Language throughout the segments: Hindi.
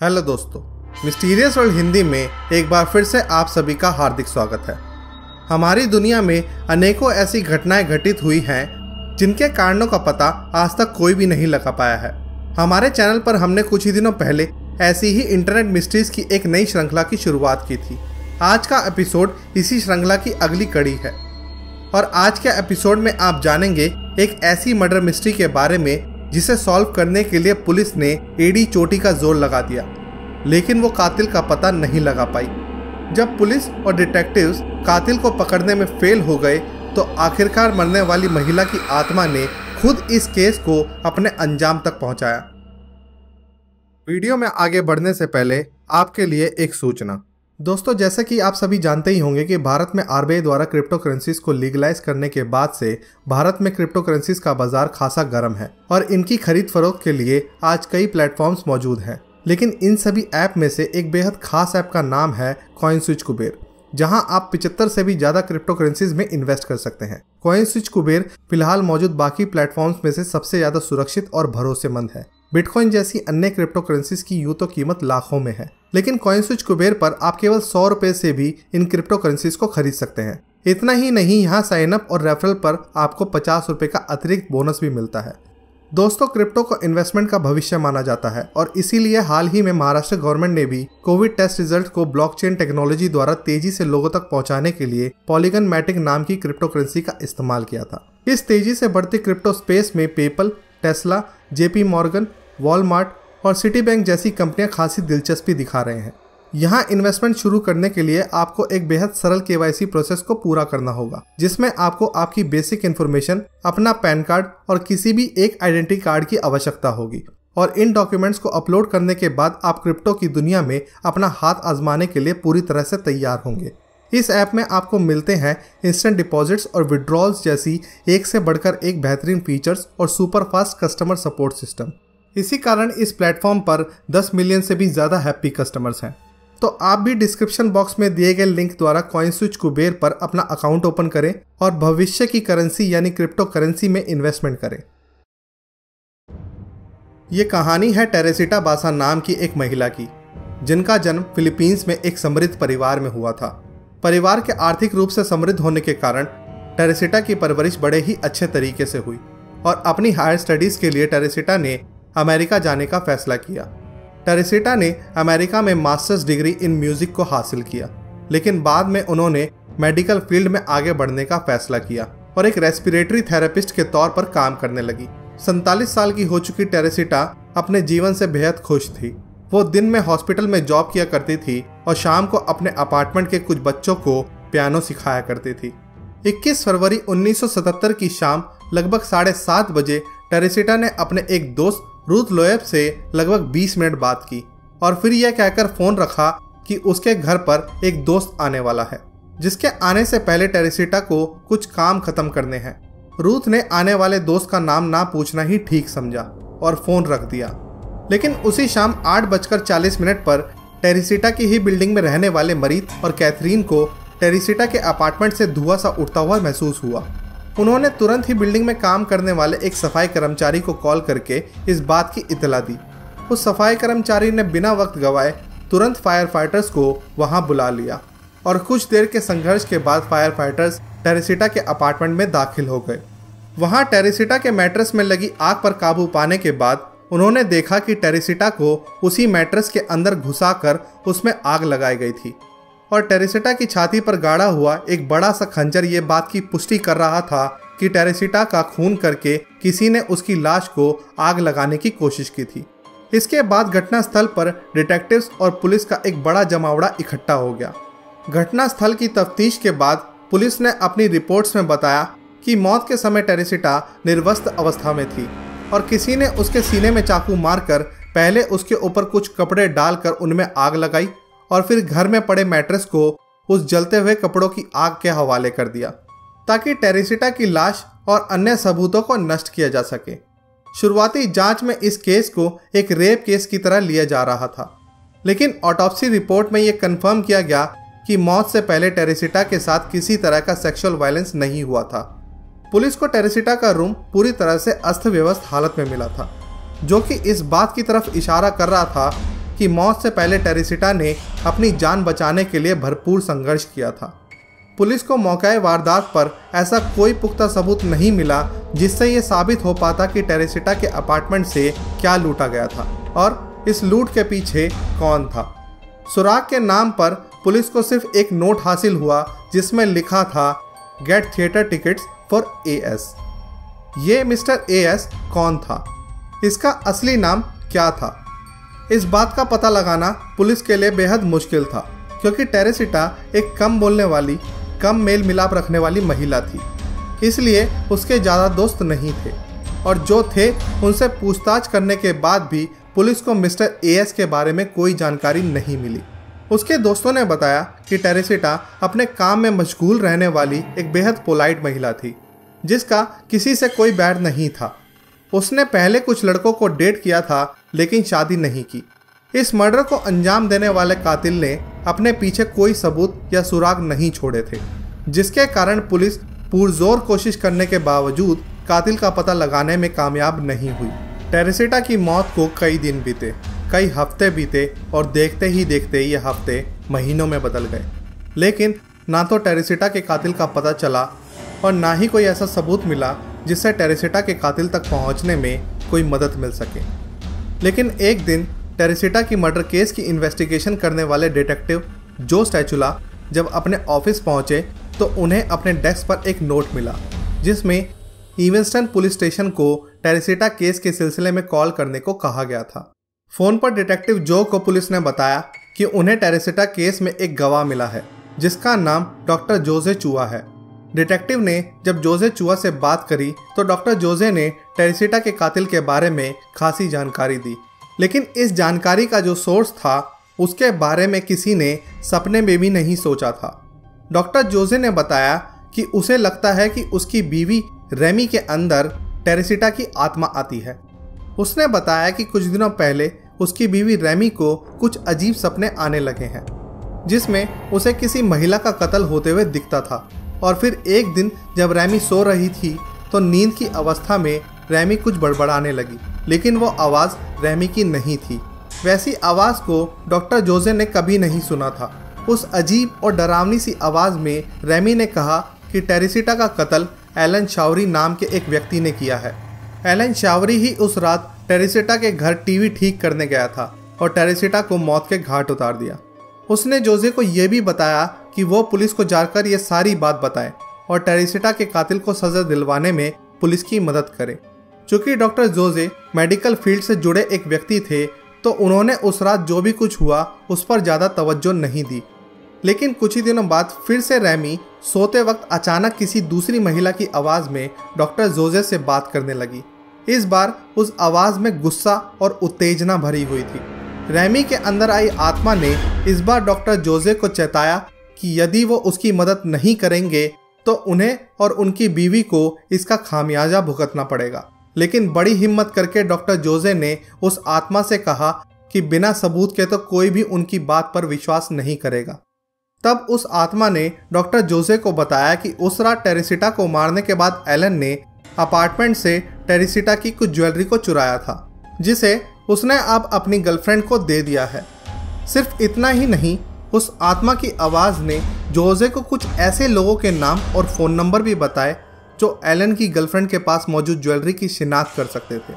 हेलो दोस्तों, मिस्टीरियस वर्ल्ड हिंदी में एक बार फिर से आप सभी का हार्दिक स्वागत है। हमारी दुनिया में अनेकों ऐसी घटनाएं घटित हुई हैं जिनके कारणों का पता आज तक कोई भी नहीं लगा पाया है। हमारे चैनल पर हमने कुछ ही दिनों पहले ऐसी ही इंटरनेट मिस्ट्रीज की एक नई श्रृंखला की शुरुआत की थी। आज का एपिसोड इसी श्रृंखला की अगली कड़ी है और आज के एपिसोड में आप जानेंगे एक ऐसी मर्डर मिस्ट्री के बारे में जिसे सॉल्व करने के लिए पुलिस ने एड़ी चोटी का जोर लगा दिया, लेकिन वो कातिल का पता नहीं लगा पाई। जब पुलिस और डिटेक्टिव्स कातिल को पकड़ने में फेल हो गए तो आखिरकार मरने वाली महिला की आत्मा ने खुद इस केस को अपने अंजाम तक पहुंचाया। वीडियो में आगे बढ़ने से पहले आपके लिए एक सूचना। दोस्तों, जैसा कि आप सभी जानते ही होंगे कि भारत में आरबीआई द्वारा क्रिप्टो करेंसीज को लीगलाइज करने के बाद से भारत में क्रिप्टो करेंसीज का बाजार खासा गर्म है और इनकी खरीद फरोख्त के लिए आज कई प्लेटफॉर्म्स मौजूद हैं। लेकिन इन सभी ऐप में से एक बेहद खास ऐप का नाम है कॉइनस्विच कुबेर, जहां आप 75 से भी ज्यादा क्रिप्टो करेंसीज में इन्वेस्ट कर सकते हैं। कॉइनस्विच कुबेर फिलहाल मौजूद बाकी प्लेटफॉर्म्स में से सबसे ज्यादा सुरक्षित और भरोसेमंद है। बिटकॉइन जैसी अन्य क्रिप्टो करेंसीज की यूं तो कीमत लाखों में है, लेकिन कॉइनस्विच कुबेर पर आप केवल 100 रुपए से भी इन क्रिप्टो करेंसीज को खरीद सकते हैं। इतना ही नहीं, यहाँ साइन अप और रेफरल पर आपको 50 रुपए का अतिरिक्त बोनस भी मिलता है। दोस्तों, क्रिप्टो को इन्वेस्टमेंट का भविष्य माना जाता है और इसीलिए हाल ही में महाराष्ट्र गवर्नमेंट ने भी कोविड टेस्ट रिजल्ट को ब्लॉकचेन टेक्नोलॉजी द्वारा तेजी से लोगों तक पहुंचाने के लिए पॉलीगन मैटिक नाम की क्रिप्टो करेंसी का इस्तेमाल किया था। इस तेजी से बढ़ती क्रिप्टो स्पेस में PayPal, Tesla, JP Morgan, Walmart और सिटी बैंक जैसी कंपनियां खासी दिलचस्पी दिखा रहे हैं। यहां इन्वेस्टमेंट शुरू करने के लिए आपको एक बेहद सरल केवाईसी प्रोसेस को पूरा करना होगा, जिसमें आपको आपकी बेसिक इन्फॉर्मेशन, अपना पैन कार्ड और किसी भी एक आइडेंटिटी कार्ड की आवश्यकता होगी और इन डॉक्यूमेंट्स को अपलोड करने के बाद आप क्रिप्टो की दुनिया में अपना हाथ आजमाने के लिए पूरी तरह से तैयार होंगे। इस ऐप में आपको मिलते हैं इंस्टेंट डिपॉजिट्स और विड्रॉल्स जैसी एक से बढ़कर एक बेहतरीन फीचर्स और super fast customer support system. इसी कारण इस प्लेटफॉर्म पर 10 मिलियन से भी ज्यादा हैप्पी कस्टमर्स हैं। तो आप भी डिस्क्रिप्शन बॉक्स में दिए गए लिंक द्वारा कॉइनस्विच कुबेर पर अपना अकाउंट ओपन करें और भविष्य की करेंसी यानी क्रिप्टो करेंसी में इन्वेस्टमेंट करें। ये कहानी है टेरेसिटा बासा नाम की एक महिला की, जिनका जन्म फिलीपींस में एक समृद्ध परिवार में हुआ था। परिवार के आर्थिक रूप से समृद्ध होने के कारण टेरेसिटा की परवरिश बड़े ही अच्छे तरीके से हुई और अपनी हायर स्टडीज के लिए टेरेसिटा ने अमेरिका जाने का फैसला किया। टेरेसिटा ने अमेरिका में मास्टर्स डिग्री इन म्यूजिक को हासिल किया, लेकिन बाद में उन्होंने मेडिकल फील्ड में आगे बढ़ने का फैसला किया और एक रेस्पिरेटरी थेरेपिस्ट के तौर पर काम करने लगी। 47 साल की हो चुकी टेरेसिटा अपने जीवन से बेहद खुश थी। वो दिन में हॉस्पिटल में जॉब किया करती थी और शाम को अपने अपार्टमेंट के कुछ बच्चों को पियानो सिखाया करती थी। 21 फरवरी 1977 की शाम लगभग 7:30 बजे टेरेसिटा ने अपने एक दोस्त रूथ लोएब से लगभग 20 मिनट बात की और फिर यह कहकर फोन रखा कि उसके घर पर एक दोस्त आने वाला है, जिसके आने से पहले टेरेसिटा को कुछ काम खत्म करने हैं। रूथ ने आने वाले दोस्त का नाम ना पूछना ही ठीक समझा और फोन रख दिया। लेकिन उसी शाम 8:40 पर टेरेसिटा की ही बिल्डिंग में रहने वाले मरीत और कैथरीन को टेरेसिटा के अपार्टमेंट से धुआं सा उठता हुआ महसूस हुआ। उन्होंने तुरंत ही बिल्डिंग में काम करने वाले एक सफाई कर्मचारी को कॉल करके इस बात की इतला दी। उस सफाई कर्मचारी ने बिना वक्त गवाए तुरंत फायर फाइटर्स को वहां बुला लिया और कुछ देर के संघर्ष के बाद फायर फाइटर्स टेरेसिटा के अपार्टमेंट में दाखिल हो गए। वहां टेरेसिटा के मैट्रेस में लगी आग पर काबू पाने के बाद उन्होंने देखा कि टेरेसिटा को उसी मैट्रेस के अंदर घुसाकर उसमें आग लगाई गई थी और टेरेसिटा की छाती पर गाड़ा हुआ एक बड़ा सा खंजर ये बात की पुष्टि कर रहा था कि टेरेसिटा का खून करके किसी ने उसकी लाश को आग लगाने की कोशिश की थी। इसके बाद घटनास्थल पर डिटेक्टिव्स और पुलिस का एक बड़ा जमावड़ा इकट्ठा हो गया। घटनास्थल की तफ्तीश के बाद पुलिस ने अपनी रिपोर्ट्स में बताया कि मौत के समय टेरेसिटा निर्वस्त्र अवस्था में थी और किसी ने उसके सीने में चाकू मारकर पहले उसके ऊपर कुछ कपड़े डालकर उनमें आग लगाई और फिर घर में पड़े मैट्रेस को उस जलते हुए कपड़ों की आग के हवाले कर दिया ताकि टेरेसिटा की लाश और अन्य सबूतों को नष्ट किया जा सके। शुरुआती जांच में इस केस को एक रेप केस की तरह लिया जा रहा था, लेकिन ऑटोप्सी रिपोर्ट में यह कंफर्म किया गया कि मौत से पहले टेरेसिटा के साथ किसी तरह का सेक्सुअल वायलेंस नहीं हुआ था। पुलिस को टेरेसिटा का रूम पूरी तरह से अस्त व्यवस्थ हालत में मिला था, जो कि इस बात की तरफ इशारा कर रहा था कि मौत से पहले टेरेसिटा ने अपनी जान बचाने के लिए भरपूर संघर्ष किया था। पुलिस को मौके वारदात पर ऐसा कोई पुख्ता सबूत नहीं मिला जिससे ये साबित हो पाता कि टेरेसिटा के अपार्टमेंट से क्या लूटा गया था और इस लूट के पीछे कौन था। सुराग के नाम पर पुलिस को सिर्फ एक नोट हासिल हुआ जिसमें लिखा था get theatre tickets for A S. ये मिस्टर एएस कौन था, इसका असली नाम क्या था, इस बात का पता लगाना पुलिस के लिए बेहद मुश्किल था, क्योंकि टेरेसिटा एक कम बोलने वाली, कम मेल मिलाप रखने वाली महिला थी। इसलिए उसके ज़्यादा दोस्त नहीं थे और जो थे उनसे पूछताछ करने के बाद भी पुलिस को मिस्टर एएस के बारे में कोई जानकारी नहीं मिली। उसके दोस्तों ने बताया कि टेरेसिटा अपने काम में मशगूल रहने वाली एक बेहद पोलाइट महिला थी जिसका किसी से कोई बैर नहीं था। उसने पहले कुछ लड़कों को डेट किया था लेकिन शादी नहीं की। इस मर्डर को अंजाम देने वाले कातिल ने अपने पीछे कोई सबूत या सुराग नहीं छोड़े थे, जिसके कारण पुलिस पुरजोर कोशिश करने के बावजूद कातिल का पता लगाने में कामयाब नहीं हुई। टेरेसिटा की मौत को कई दिन बीते, कई हफ्ते बीते और देखते ही देखते ये हफ्ते महीनों में बदल गए, लेकिन ना तो टेरेसिटा के कातिल का पता चला और ना ही कोई ऐसा सबूत मिला जिससे टेरेसिटा के कातिल तक पहुंचने में कोई मदद मिल सके। लेकिन एक दिन टेरेसिटा की मर्डर केस की इन्वेस्टिगेशन करने वाले डिटेक्टिव जो स्टैचुला जब अपने ऑफिस पहुंचे तो उन्हें अपने डेस्क पर एक नोट मिला जिसमें इवेंस्टन पुलिस स्टेशन को टेरेसिटा केस के सिलसिले में कॉल करने को कहा गया था। फ़ोन पर डिटेक्टिव जो को पुलिस ने बताया कि उन्हें टेरेसिटा केस में एक गवाह मिला है जिसका नाम डॉक्टर जोसे चुआ है। डिटेक्टिव ने जब जोसे चुआ से बात करी तो डॉक्टर जोसे ने टेरेसिटा के कातिल के बारे में खासी जानकारी दी, लेकिन इस जानकारी का जो सोर्स था उसके बारे में किसी ने सपने में भी नहीं सोचा था। डॉक्टर जोसे ने बताया कि उसे लगता है कि उसकी बीवी रेमी के अंदर टेरेसिटा की आत्मा आती है। उसने बताया कि कुछ दिनों पहले उसकी बीवी रेमी को कुछ अजीब सपने आने लगे हैं जिसमें उसे किसी महिला का कत्ल होते हुए दिखता था और फिर एक दिन जब रेमी सो रही थी तो नींद की अवस्था में रेमी कुछ बड़बड़ाने लगी, लेकिन वो आवाज़ रेमी की नहीं थी। वैसी आवाज़ को डॉक्टर जोसे ने कभी नहीं सुना था। उस अजीब और डरावनी सी आवाज़ में रेमी ने कहा कि टेरेसिटा का कत्ल एलन शावरी नाम के एक व्यक्ति ने किया है। एलन शावरी ही उस रात टेरेसिटा के घर टीवी ठीक करने गया था और टेरेसिटा को मौत के घाट उतार दिया। उसने जोसे को यह भी बताया कि वो पुलिस को जाकर ये सारी बात बताए और टेरेसिटा के कातिल को सजा दिलवाने में पुलिस की मदद करे। चूँकि डॉक्टर जोसे मेडिकल फील्ड से जुड़े एक व्यक्ति थे तो उन्होंने उस रात जो भी कुछ हुआ उस पर ज़्यादा तवज्जो नहीं दी। लेकिन कुछ ही दिनों बाद फिर से रेमी सोते वक्त अचानक किसी दूसरी महिला की आवाज़ में डॉक्टर जोसे से बात करने लगी। इस बार उस आवाज़ में गुस्सा और उत्तेजना भरी हुई थी। रेमी के अंदर आई आत्मा ने इस बार डॉक्टर जोसे को चेताया कि यदि वो उसकी मदद नहीं करेंगे तो उन्हें और उनकी बीवी को इसका खामियाजा भुगतना पड़ेगा। लेकिन बड़ी हिम्मत करके डॉक्टर जोसे ने उस आत्मा से कहा कि बिना सबूत के तो कोई भी उनकी बात पर विश्वास नहीं करेगा। तब उस आत्मा ने डॉक्टर जोसे को बताया कि उस रात टेरेसिटा को मारने के बाद एलन ने अपार्टमेंट से टेरेसिटा की कुछ ज्वेलरी को चुराया था जिसे उसने अब अपनी गर्लफ्रेंड को दे दिया है। सिर्फ इतना ही नहीं, उस आत्मा की आवाज़ ने जोसे को कुछ ऐसे लोगों के नाम और फ़ोन नंबर भी बताए जो एलन की गर्लफ्रेंड के पास मौजूद ज्वेलरी की शिनाख्त कर सकते थे।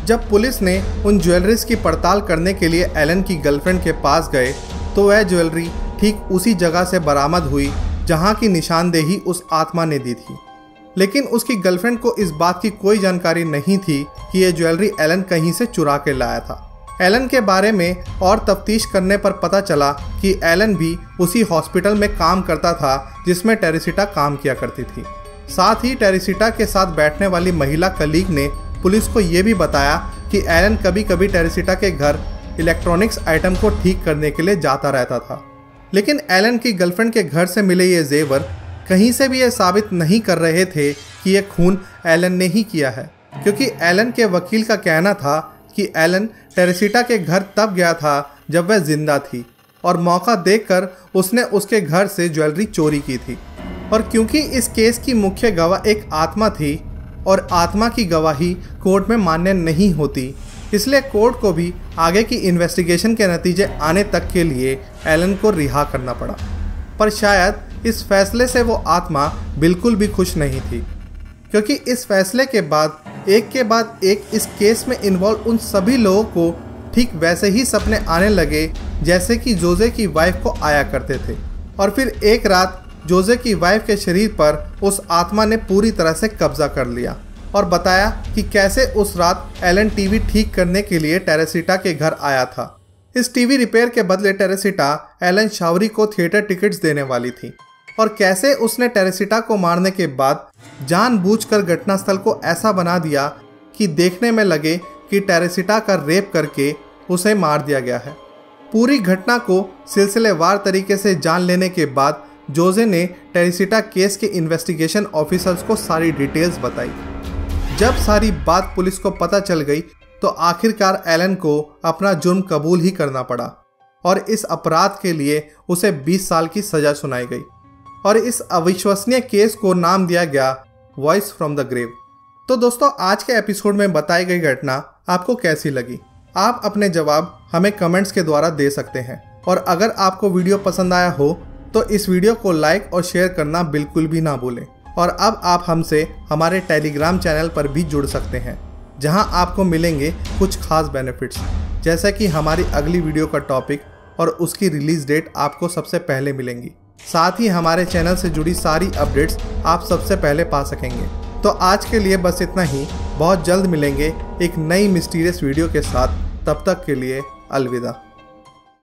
जब पुलिस ने उन ज्वेलरीज की पड़ताल करने के लिए एलन की गर्लफ्रेंड के पास गए तो वह ज्वेलरी ठीक उसी जगह से बरामद हुई जहां की निशानदेही उस आत्मा ने दी थी। लेकिन उसकी गर्लफ्रेंड को इस बात की कोई जानकारी नहीं थी कि यह ज्वेलरी एलन कहीं से चुरा के लाया था। एलन के बारे में और तफ्तीश करने पर पता चला कि एलन भी उसी हॉस्पिटल में काम करता था जिसमें टेरेसिटा काम किया करती थी। साथ ही टेरेसिटा के साथ बैठने वाली महिला कलीग ने पुलिस को ये भी बताया कि एलन कभी कभी टेरेसिटा के घर इलेक्ट्रॉनिक्स आइटम को ठीक करने के लिए जाता रहता था। लेकिन एलन की गर्लफ्रेंड के घर से मिले ये जेवर कहीं से भी ये साबित नहीं कर रहे थे कि ये खून एलन ने ही किया है, क्योंकि एलन के वकील का कहना था कि एलन टेरेसिटा के घर तब गया था जब वह जिंदा थी और मौका देखकर उसने उसके घर से ज्वेलरी चोरी की थी। और क्योंकि इस केस की मुख्य गवाह एक आत्मा थी और आत्मा की गवाही कोर्ट में मान्य नहीं होती, इसलिए कोर्ट को भी आगे की इन्वेस्टिगेशन के नतीजे आने तक के लिए एलन को रिहा करना पड़ा। पर शायद इस फैसले से वो आत्मा बिल्कुल भी खुश नहीं थी, क्योंकि इस फैसले के बाद एक इस केस में इन्वॉल्व उन सभी लोगों को ठीक वैसे ही सपने आने लगे जैसे कि जोजे की वाइफ को आया करते थे। और फिर एक रात जोजे की वाइफ के शरीर पर उस आत्मा ने पूरी तरह से कब्जा कर लिया और बताया कि कैसे उस रात एलन टीवी ठीक करने के लिए टेरेसिटा के घर आया था। इस टीवी रिपेयर के बदले टेरेसिटा एलन शावरी को थिएटर टिकट्स देने वाली थी, और कैसे उसने टेरेसिटा को मारने के बाद जानबूझकर घटनास्थल को ऐसा बना दिया कि देखने में लगे कि टेरेसिटा का रेप करके उसे मार दिया गया है। पूरी घटना को सिलसिलेवार तरीके से जान लेने के बाद जोजे ने टेरेसिटा केस के इन्वेस्टिगेशन ऑफिसर्स को सारी डिटेल्स बताई। जब सारी बात पुलिस को पता चल गई तो आखिरकार एलन को अपना जुर्म कबूल ही करना पड़ा, और इस अपराध के लिए उसे 20 साल की सजा सुनाई गई। और इस अविश्वसनीय केस को नाम दिया गया वॉइस फ्रॉम द ग्रेव। तो दोस्तों, आज के एपिसोड में बताई गई घटना आपको कैसी लगी? आप अपने जवाब हमें कमेंट्स के द्वारा दे सकते हैं, और अगर आपको वीडियो पसंद आया हो तो इस वीडियो को लाइक और शेयर करना बिल्कुल भी ना भूलें। और अब आप हमसे हमारे टेलीग्राम चैनल पर भी जुड़ सकते हैं, जहां आपको मिलेंगे कुछ खास बेनिफिट्स, जैसे कि हमारी अगली वीडियो का टॉपिक और उसकी रिलीज डेट आपको सबसे पहले मिलेंगी। साथ ही हमारे चैनल से जुड़ी सारी अपडेट्स आप सबसे पहले पा सकेंगे। तो आज के लिए बस इतना ही। बहुत जल्द मिलेंगे एक नई मिस्टीरियस वीडियो के साथ। तब तक के लिए अलविदा।